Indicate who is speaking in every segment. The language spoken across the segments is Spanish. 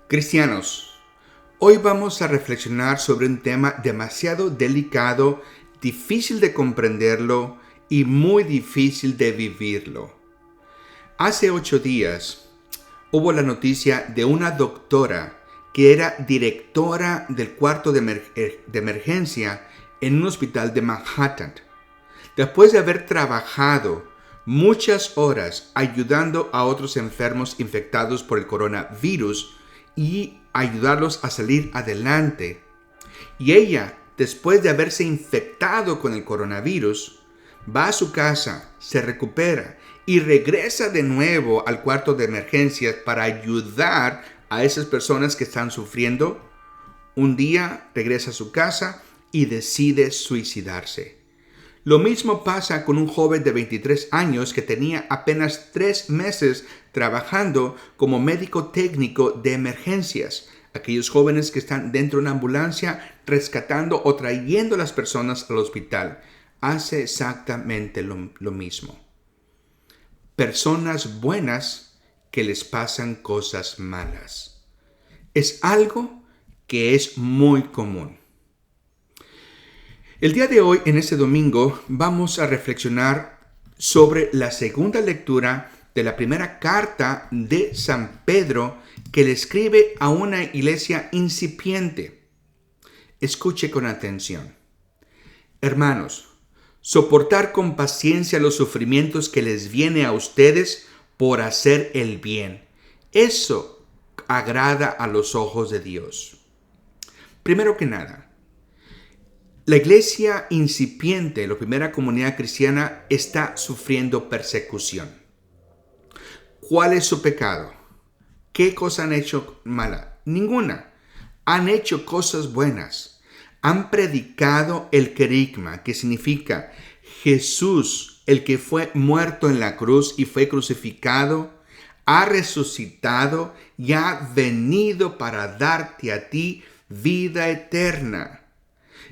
Speaker 1: Cristianos, hoy vamos a reflexionar sobre un tema demasiado delicado, difícil de comprenderlo y muy difícil de vivirlo. Hace 8 días hubo la noticia de una doctora que era directora del cuarto de emergencia en un hospital de Manhattan. Después de haber trabajado muchas horas ayudando a otros enfermos infectados por el coronavirus y ayudarlos a salir adelante. Y ella, después de haberse infectado con el coronavirus, va a su casa, se recupera y regresa de nuevo al cuarto de emergencias para ayudar a esas personas que están sufriendo. Un día regresa a su casa y decide suicidarse. Lo mismo pasa con un joven de 23 años que tenía apenas 3 meses trabajando como médico técnico de emergencias. Aquellos jóvenes que están dentro de una ambulancia rescatando o trayendo a las personas al hospital. Hace exactamente lo mismo. Personas buenas que les pasan cosas malas. Es algo que es muy común. El día de hoy, en este domingo, vamos a reflexionar sobre la segunda lectura de la primera carta de San Pedro que le escribe a una iglesia incipiente. Escuche con atención. Hermanos, soportar con paciencia los sufrimientos que les viene a ustedes por hacer el bien. Eso agrada a los ojos de Dios. Primero que nada, la iglesia incipiente, la primera comunidad cristiana, está sufriendo persecución. ¿Cuál es su pecado? ¿Qué cosa han hecho mala? Ninguna. Han hecho cosas buenas. Han predicado el querigma, que significa Jesús, el que fue muerto en la cruz y fue crucificado, ha resucitado y ha venido para darte a ti vida eterna.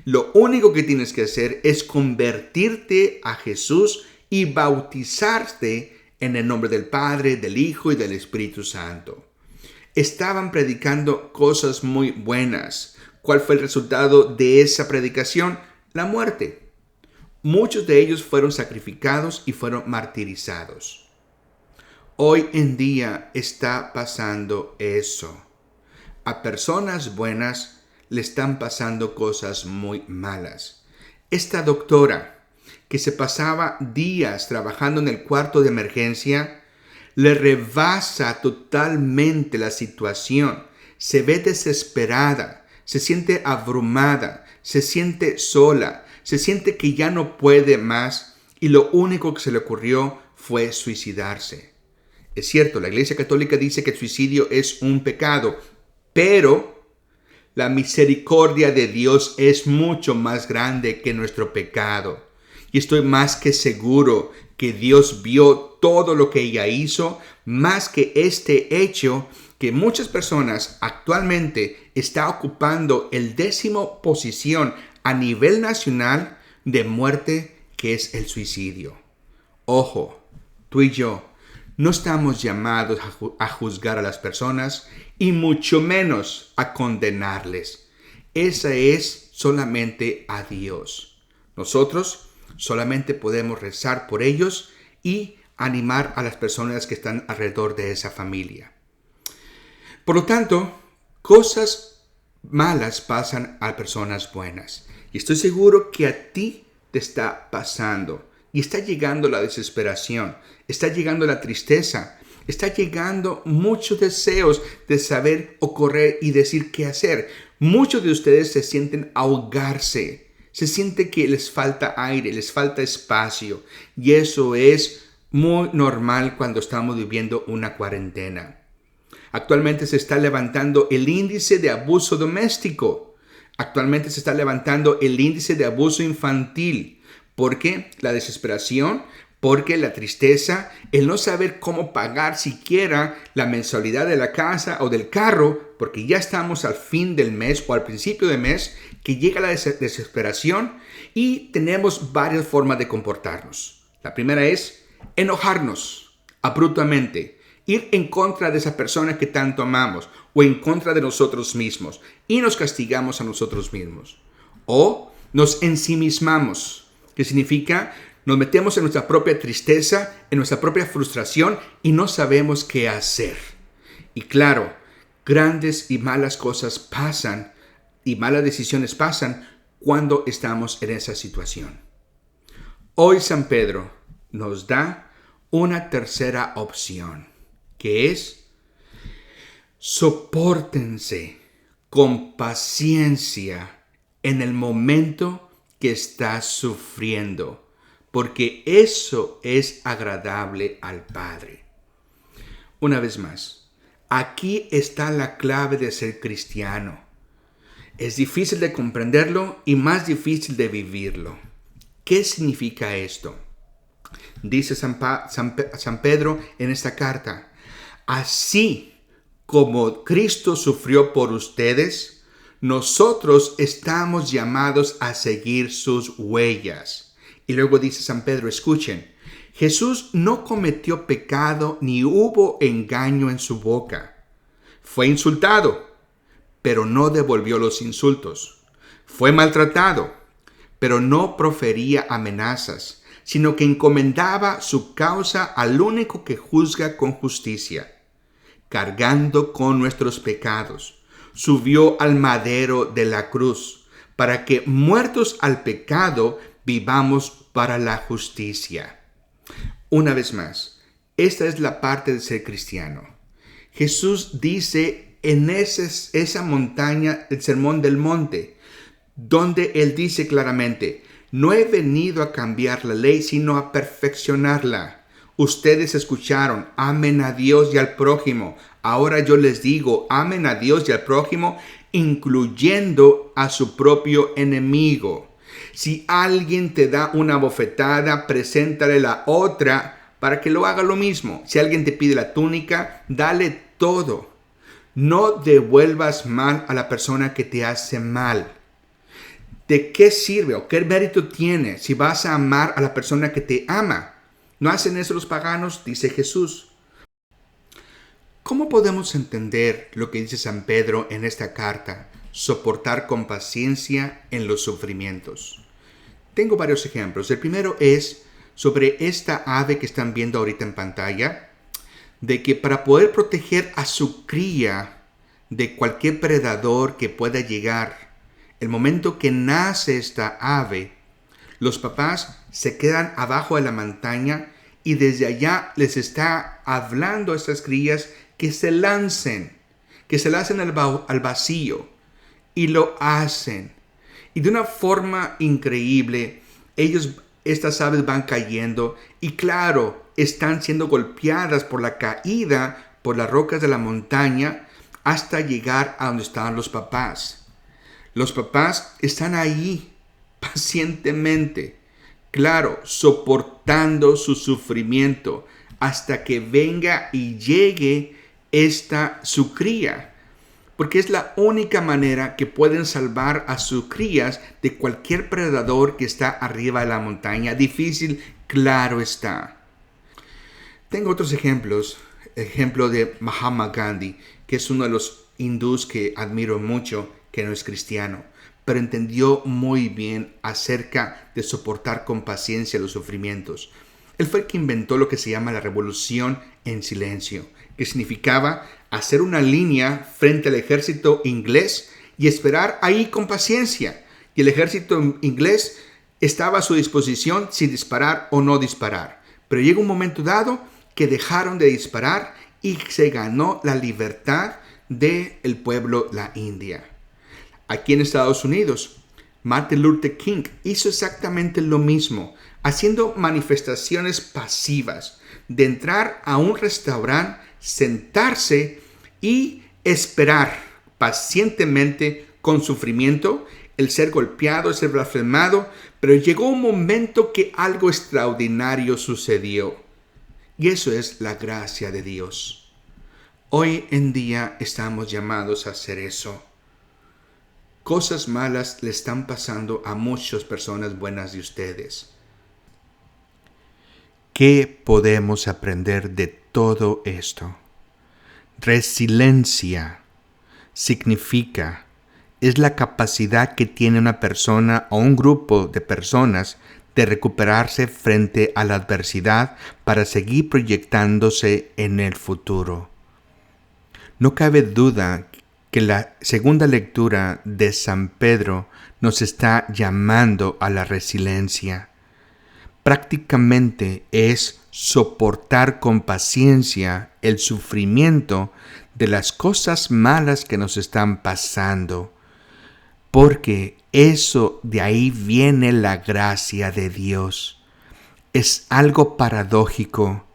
Speaker 1: Lo único que tienes que hacer es convertirte a Jesús y bautizarte en el nombre del Padre, del Hijo y del Espíritu Santo. Estaban predicando cosas muy buenas. ¿Cuál fue el resultado de esa predicación? La muerte. Muchos de ellos fueron sacrificados y fueron martirizados. Hoy en día está pasando eso. A personas buenas le están pasando cosas muy malas. Esta doctora, que se pasaba días trabajando en el cuarto de emergencia, le rebasa totalmente la situación. Se ve desesperada, se siente abrumada, se siente sola, se siente que ya no puede más y lo único que se le ocurrió fue suicidarse. Es cierto, la Iglesia Católica dice que el suicidio es un pecado, pero la misericordia de Dios es mucho más grande que nuestro pecado. Y estoy más que seguro que Dios vio todo lo que ella hizo, más que este hecho que muchas personas actualmente está ocupando el 10ª posición a nivel nacional de muerte, que es el suicidio. Ojo, tú y yo no estamos llamados a juzgar a las personas y mucho menos a condenarles. Esa es solamente a Dios. Nosotros solamente podemos rezar por ellos y animar a las personas que están alrededor de esa familia. Por lo tanto, cosas malas pasan a personas buenas. Y estoy seguro que a ti te está pasando. Y está llegando la desesperación, está llegando la tristeza, está llegando muchos deseos de saber o correr y decir qué hacer. Muchos de ustedes se sienten ahogarse, se siente que les falta aire, les falta espacio. Y eso es muy normal cuando estamos viviendo una cuarentena. Actualmente se está levantando el índice de abuso doméstico. Actualmente se está levantando el índice de abuso infantil. ¿Por qué? La desesperación, porque la tristeza, el no saber cómo pagar siquiera la mensualidad de la casa o del carro, porque ya estamos al fin del mes o al principio del mes, que llega la desesperación y tenemos varias formas de comportarnos. La primera es enojarnos abruptamente ir en contra de esa persona que tanto amamos o en contra de nosotros mismos y nos castigamos a nosotros mismos. O nos ensimismamos, que significa nos metemos en nuestra propia tristeza, en nuestra propia frustración y no sabemos qué hacer. Y claro, grandes y malas cosas pasan y malas decisiones pasan cuando estamos en esa situación. Hoy San Pedro nos da una tercera opción, que es: sopórtense con paciencia en el momento que estás sufriendo, porque eso es agradable al Padre. Una vez más, aquí está la clave de ser cristiano. Es difícil de comprenderlo y más difícil de vivirlo. ¿Qué significa esto? Dice San Pedro en esta carta: así como Cristo sufrió por ustedes, nosotros estamos llamados a seguir sus huellas. Y luego dice San Pedro, escuchen, Jesús no cometió pecado ni hubo engaño en su boca. Fue insultado, pero no devolvió los insultos. Fue maltratado, pero no profería amenazas, sino que encomendaba su causa al único que juzga con justicia. Cargando con nuestros pecados, subió al madero de la cruz, para que, muertos al pecado, vivamos para la justicia. Una vez más, esta es la parte de ser cristiano. Jesús dice en esa montaña, el Sermón del Monte, donde Él dice claramente: no he venido a cambiar la ley, sino a perfeccionarla. Ustedes escucharon, amen a Dios y al prójimo. Ahora yo les digo, amen a Dios y al prójimo, incluyendo a su propio enemigo. Si alguien te da una bofetada, preséntale la otra para que lo haga lo mismo. Si alguien te pide la túnica, dale todo. No devuelvas mal a la persona que te hace mal. ¿De qué sirve o qué mérito tiene si vas a amar a la persona que te ama? ¿No hacen eso los paganos?, dice Jesús. ¿Cómo podemos entender lo que dice San Pedro en esta carta? Soportar con paciencia en los sufrimientos. Tengo varios ejemplos. El primero es sobre esta ave que están viendo ahorita en pantalla, de que para poder proteger a su cría de cualquier predador que pueda llegar, el momento que nace esta ave, los papás se quedan abajo de la montaña y desde allá les está hablando a estas crías que se lancen al vacío, y lo hacen. Y de una forma increíble, estas aves van cayendo y claro, están siendo golpeadas por la caída, por las rocas de la montaña, hasta llegar a donde estaban los papás. Los papás están ahí pacientemente, claro, soportando su sufrimiento hasta que venga y llegue su cría, porque es la única manera que pueden salvar a sus crías de cualquier predador que está arriba de la montaña. Difícil, claro está. Tengo otros ejemplos. Ejemplo de Mahatma Gandhi, que es uno de los hindús que admiro mucho, que no es cristiano, pero entendió muy bien acerca de soportar con paciencia los sufrimientos. Él fue el que inventó lo que se llama la revolución en silencio, que significaba hacer una línea frente al ejército inglés y esperar ahí con paciencia. Y el ejército inglés estaba a su disposición si disparar o no disparar. Pero llegó un momento dado que dejaron de disparar y se ganó la libertad del pueblo, la India. Aquí en Estados Unidos, Martin Luther King hizo exactamente lo mismo, haciendo manifestaciones pasivas, de entrar a un restaurante, sentarse y esperar pacientemente con sufrimiento, el ser golpeado, el ser blasfemado, pero llegó un momento que algo extraordinario sucedió. Y eso es la gracia de Dios. Hoy en día estamos llamados a hacer eso. Cosas malas le están pasando a muchas personas buenas de ustedes. ¿Qué podemos aprender de todo esto? Resiliencia es la capacidad que tiene una persona o un grupo de personas de recuperarse frente a la adversidad para seguir proyectándose en el futuro. No cabe duda que la segunda lectura de San Pedro nos está llamando a la resiliencia. Prácticamente es soportar con paciencia el sufrimiento de las cosas malas que nos están pasando, porque de ahí viene la gracia de Dios. Es algo paradójico,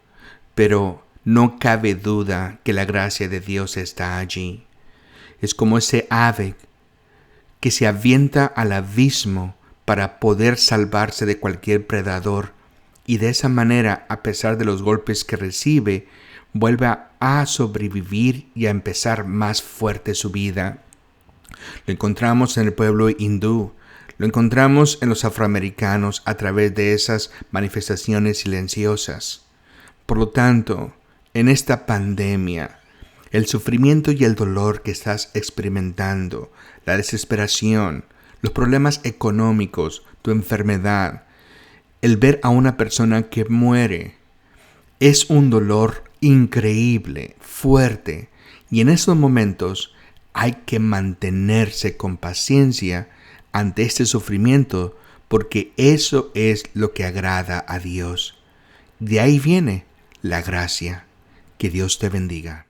Speaker 1: pero no cabe duda que la gracia de Dios está allí. Es como ese ave que se avienta al abismo para poder salvarse de cualquier predador, y de esa manera, a pesar de los golpes que recibe, vuelve a sobrevivir y a empezar más fuerte su vida. Lo encontramos en el pueblo hindú, lo encontramos en los afroamericanos a través de esas manifestaciones silenciosas. Por lo tanto, en esta pandemia, el sufrimiento y el dolor que estás experimentando, la desesperación, los problemas económicos, tu enfermedad, el ver a una persona que muere, es un dolor increíble, fuerte, y en esos momentos hay que mantenerse con paciencia ante este sufrimiento, porque eso es lo que agrada a Dios. De ahí viene la gracia. Que Dios te bendiga.